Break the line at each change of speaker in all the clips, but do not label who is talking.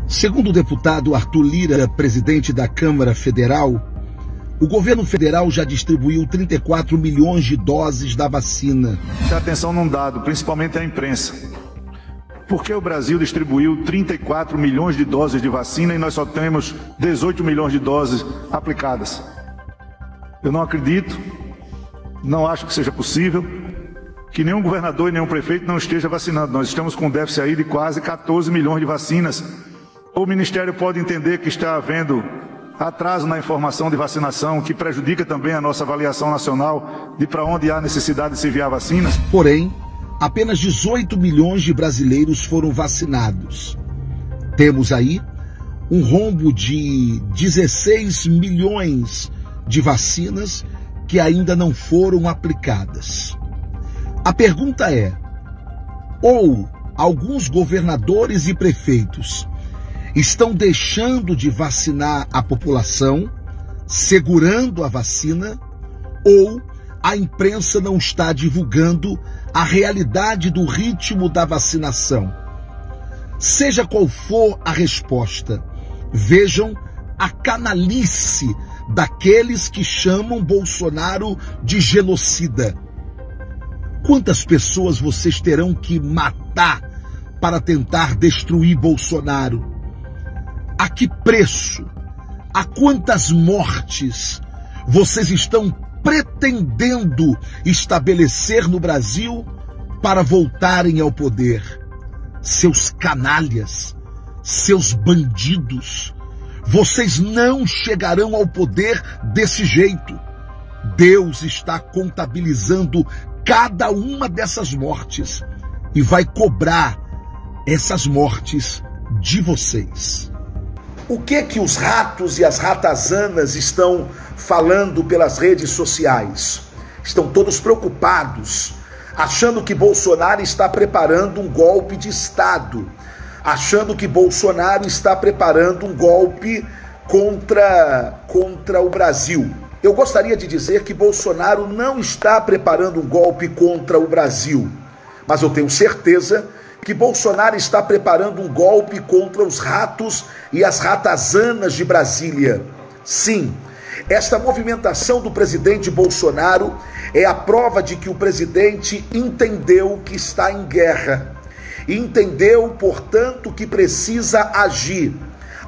Segundo o deputado Arthur Lira, presidente da Câmara Federal, o governo federal já distribuiu 34 milhões de doses da vacina.
Atenção num dado, principalmente a imprensa. Por que o Brasil distribuiu 34 milhões de doses de vacina e nós só temos 18 milhões de doses aplicadas? Eu não acredito, não acho que seja possível que nenhum governador e nenhum prefeito não esteja vacinando. Nós estamos com um déficit aí de quase 14 milhões de vacinas. O Ministério pode entender que está havendo atraso na informação de vacinação, que prejudica também a nossa avaliação nacional de para onde há necessidade de se enviar vacinas.
Porém, apenas 18 milhões de brasileiros foram vacinados. Temos aí um rombo de 16 milhões de vacinas que ainda não foram aplicadas. A pergunta é: ou alguns governadores e prefeitos estão deixando de vacinar a população, segurando a vacina, ou a imprensa não está divulgando a realidade do ritmo da vacinação? Seja qual for a resposta, vejam a canalice daqueles que chamam Bolsonaro de genocida. Quantas pessoas vocês terão que matar para tentar destruir Bolsonaro? A que preço? A quantas mortes vocês estão pretendendo estabelecer no Brasil para voltarem ao poder? Seus canalhas, seus bandidos, vocês não chegarão ao poder desse jeito. Deus está contabilizando cada uma dessas mortes e vai cobrar essas mortes de vocês. O que os ratos e as ratazanas estão falando pelas redes sociais? Estão todos preocupados, achando que Bolsonaro está preparando um golpe de Estado, achando que Bolsonaro está preparando um golpe contra o Brasil. Eu gostaria de dizer que Bolsonaro não está preparando um golpe contra o Brasil, mas eu tenho certeza que Bolsonaro está preparando um golpe contra os ratos e as ratazanas de Brasília. Sim, esta movimentação do presidente Bolsonaro é a prova de que o presidente entendeu que está em guerra. Entendeu, portanto, que precisa agir.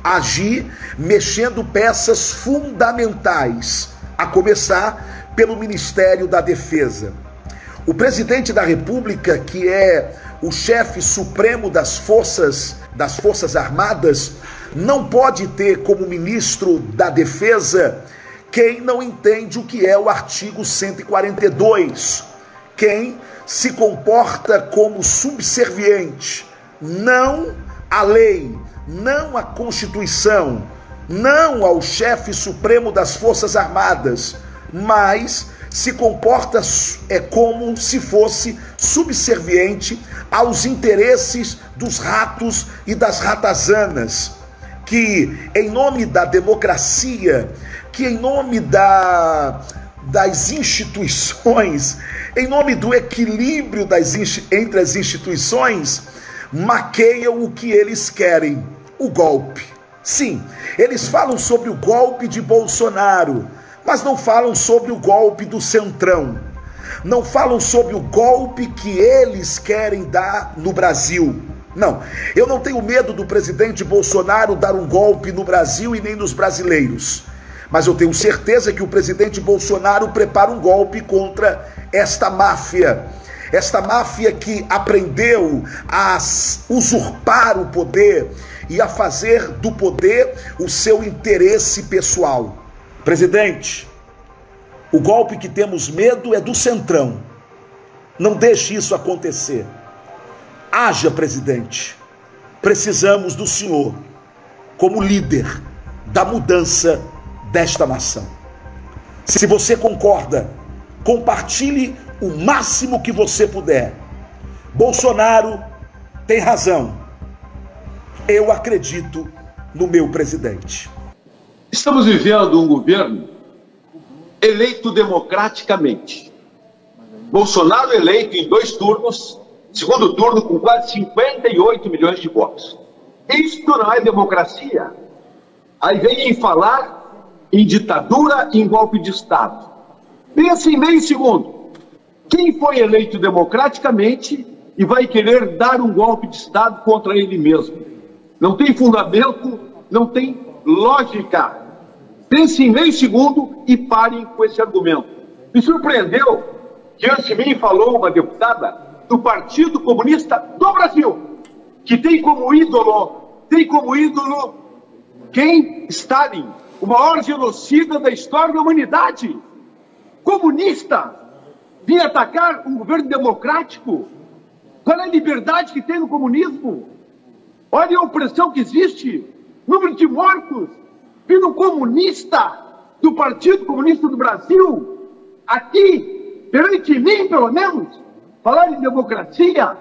Agir mexendo peças fundamentais, a começar pelo Ministério da Defesa. O presidente da República, que é o chefe supremo das Forças Armadas, não pode ter como ministro da Defesa quem não entende o que é o artigo 142, quem se comporta como subserviente, não à lei, não à Constituição, não ao chefe supremo das Forças Armadas, mas se comporta como se fosse subserviente aos interesses dos ratos e das ratazanas, que em nome da democracia, que em nome das instituições, em nome do equilíbrio entre as instituições, maqueiam o que eles querem, o golpe. Sim, eles falam sobre o golpe de Bolsonaro, mas não falam sobre o golpe do Centrão. Não falam sobre o golpe que eles querem dar no Brasil. Não, eu não tenho medo do presidente Bolsonaro dar um golpe no Brasil e nem nos brasileiros. Mas eu tenho certeza que o presidente Bolsonaro prepara um golpe contra esta máfia. Esta máfia que aprendeu a usurpar o poder e a fazer do poder o seu interesse pessoal. Presidente, o golpe que temos medo é do Centrão. Não deixe isso acontecer. Haja, presidente. Precisamos do senhor como líder da mudança desta nação. Se você concorda, compartilhe o máximo que você puder. Bolsonaro tem razão. Eu acredito no meu presidente.
Estamos vivendo um governo eleito democraticamente. Bolsonaro eleito em 2 turnos, segundo turno com quase 58 milhões de votos. Isto não é democracia. Aí vem falar em ditadura e em golpe de Estado. Pensa em meio segundo. Quem foi eleito democraticamente e vai querer dar um golpe de Estado contra ele mesmo? Não tem fundamento, não tem lógica. Pense em meio segundo e parem com esse argumento. Me surpreendeu que antes de mim falou uma deputada do Partido Comunista do Brasil, que tem como ídolo quem? Stalin, o maior genocida da história da humanidade. Comunista, vir atacar um governo democrático. Qual é a liberdade que tem no comunismo? Olha a opressão que existe, número de mortos, vindo comunista do Partido Comunista do Brasil, aqui, perante mim, pelo menos, falar em democracia,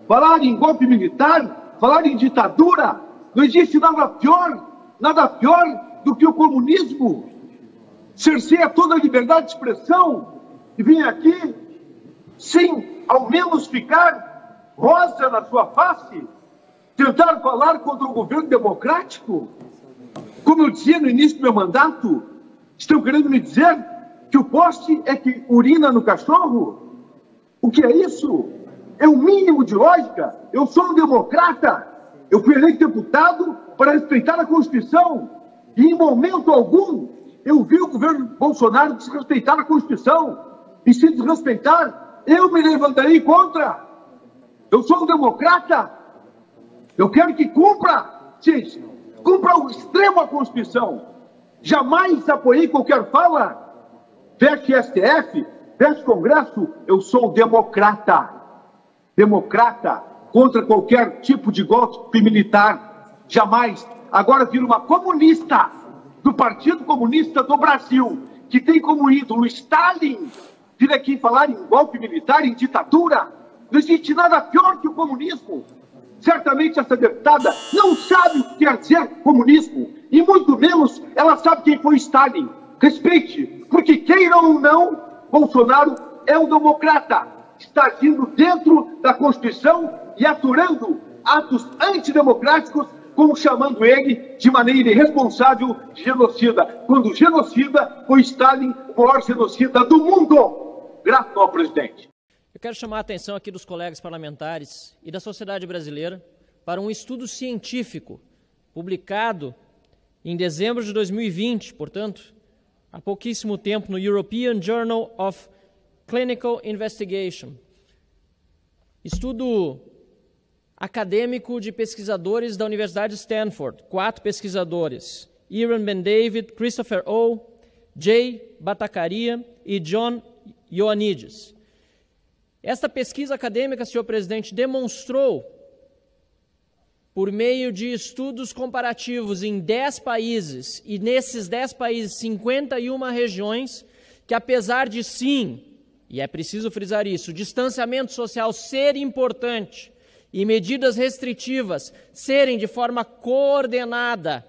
falar em golpe militar, falar em ditadura. Não existe nada pior do que o comunismo. Cerceia toda a liberdade de expressão e vem aqui sem ao menos ficar rosa na sua face, tentar falar contra o governo democrático. Como eu dizia no início do meu mandato, estão querendo me dizer que o poste é que urina no cachorro? O que é isso? É o mínimo de lógica. Eu sou um democrata. Eu fui eleito deputado para respeitar a Constituição. E em momento algum eu vi o governo Bolsonaro desrespeitar a Constituição. E se desrespeitar, eu me levantarei contra. Eu sou um democrata. Eu quero que cumpra ao extremo a Constituição. Jamais apoiei qualquer fala. Feche STF, feche Congresso. Eu sou democrata. Democrata contra qualquer tipo de golpe militar. Jamais. Agora vira uma comunista do Partido Comunista do Brasil, que tem como ídolo Stalin, vir aqui falar em golpe militar, em ditadura. Não existe nada pior que o comunismo. Certamente essa deputada não sabe o que quer dizer comunismo, e muito menos ela sabe quem foi Stalin. Respeite, porque queiram ou não, Bolsonaro é um democrata. Está agindo dentro da Constituição e aturando atos antidemocráticos, como chamando ele de maneira irresponsável de genocida, quando o genocida foi Stalin, o maior genocida do mundo. Graças ao presidente.
Eu quero chamar a atenção aqui dos colegas parlamentares e da sociedade brasileira para um estudo científico publicado em dezembro de 2020, portanto, há pouquíssimo tempo, no European Journal of Clinical Investigation. Estudo acadêmico de pesquisadores da Universidade de Stanford, 4 pesquisadores, Eran Ben-David, Christopher O, Jay Bhattacharya e John Ioannidis. Esta pesquisa acadêmica, senhor presidente, demonstrou, por meio de estudos comparativos em 10 países, e nesses 10 países, 51 regiões, que apesar de sim, e é preciso frisar isso, o distanciamento social ser importante e medidas restritivas serem de forma coordenada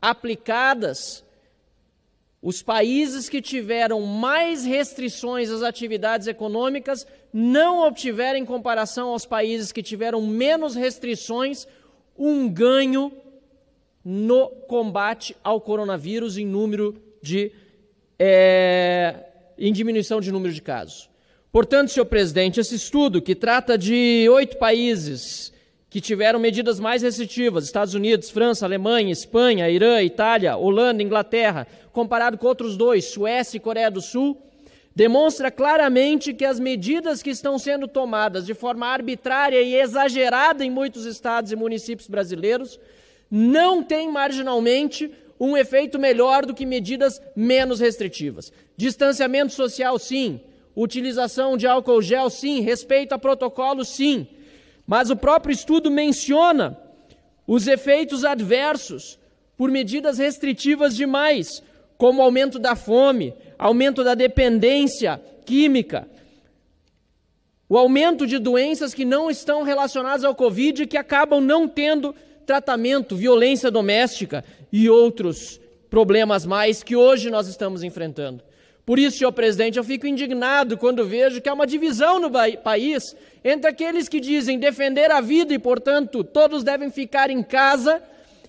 aplicadas, os países que tiveram mais restrições às atividades econômicas não obtiveram, em comparação aos países que tiveram menos restrições, um ganho no combate ao coronavírus em diminuição de número de casos. Portanto, senhor presidente, esse estudo, que trata de 8 países que tiveram medidas mais restritivas, Estados Unidos, França, Alemanha, Espanha, Irã, Itália, Holanda, Inglaterra, comparado com outros 2, Suécia e Coreia do Sul, demonstra claramente que as medidas que estão sendo tomadas de forma arbitrária e exagerada em muitos estados e municípios brasileiros não têm marginalmente um efeito melhor do que medidas menos restritivas. Distanciamento social, sim. Utilização de álcool gel, sim. Respeito a protocolos, sim. Mas o próprio estudo menciona os efeitos adversos por medidas restritivas demais, como aumento da fome, aumento da dependência química, o aumento de doenças que não estão relacionadas ao Covid e que acabam não tendo tratamento, violência doméstica e outros problemas mais que hoje nós estamos enfrentando. Por isso, senhor presidente, eu fico indignado quando vejo que há uma divisão no país entre aqueles que dizem defender a vida e, portanto, todos devem ficar em casa,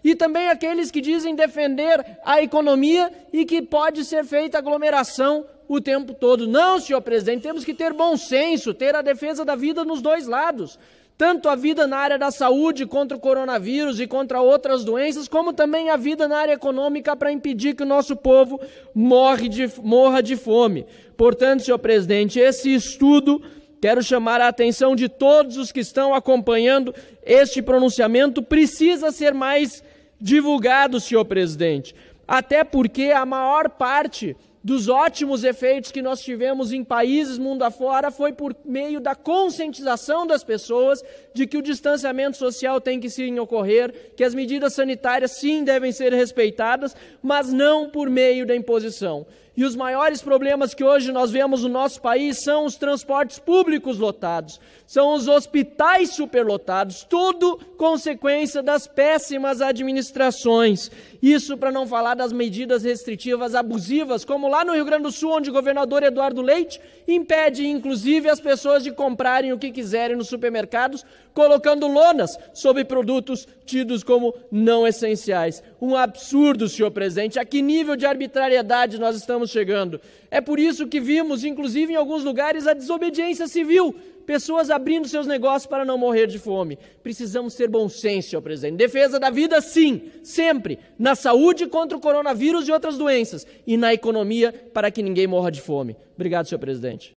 e também aqueles que dizem defender a economia e que pode ser feita aglomeração o tempo todo. Não, senhor presidente, temos que ter bom senso, ter a defesa da vida nos dois lados. Tanto a vida na área da saúde contra o coronavírus e contra outras doenças, como também a vida na área econômica para impedir que o nosso povo morra de fome. Portanto, senhor presidente, esse estudo, quero chamar a atenção de todos os que estão acompanhando este pronunciamento, precisa ser mais divulgado, senhor presidente. Até porque a maior parte dos ótimos efeitos que nós tivemos em países mundo afora foi por meio da conscientização das pessoas de que o distanciamento social tem que sim ocorrer, que as medidas sanitárias sim devem ser respeitadas, mas não por meio da imposição. E os maiores problemas que hoje nós vemos no nosso país são os transportes públicos lotados, são os hospitais superlotados, tudo consequência das péssimas administrações. Isso para não falar das medidas restritivas abusivas, como lá no Rio Grande do Sul, onde o governador Eduardo Leite impede, inclusive, as pessoas de comprarem o que quiserem nos supermercados, colocando lonas sobre produtos tidos como não essenciais. Um absurdo, senhor presidente. A que nível de arbitrariedade nós estamos chegando? É por isso que vimos, inclusive em alguns lugares, a desobediência civil, pessoas abrindo seus negócios para não morrer de fome. Precisamos ter bom senso, senhor presidente. Defesa da vida, sim, sempre. Na saúde contra o coronavírus e outras doenças. E na economia para que ninguém morra de fome. Obrigado, senhor presidente.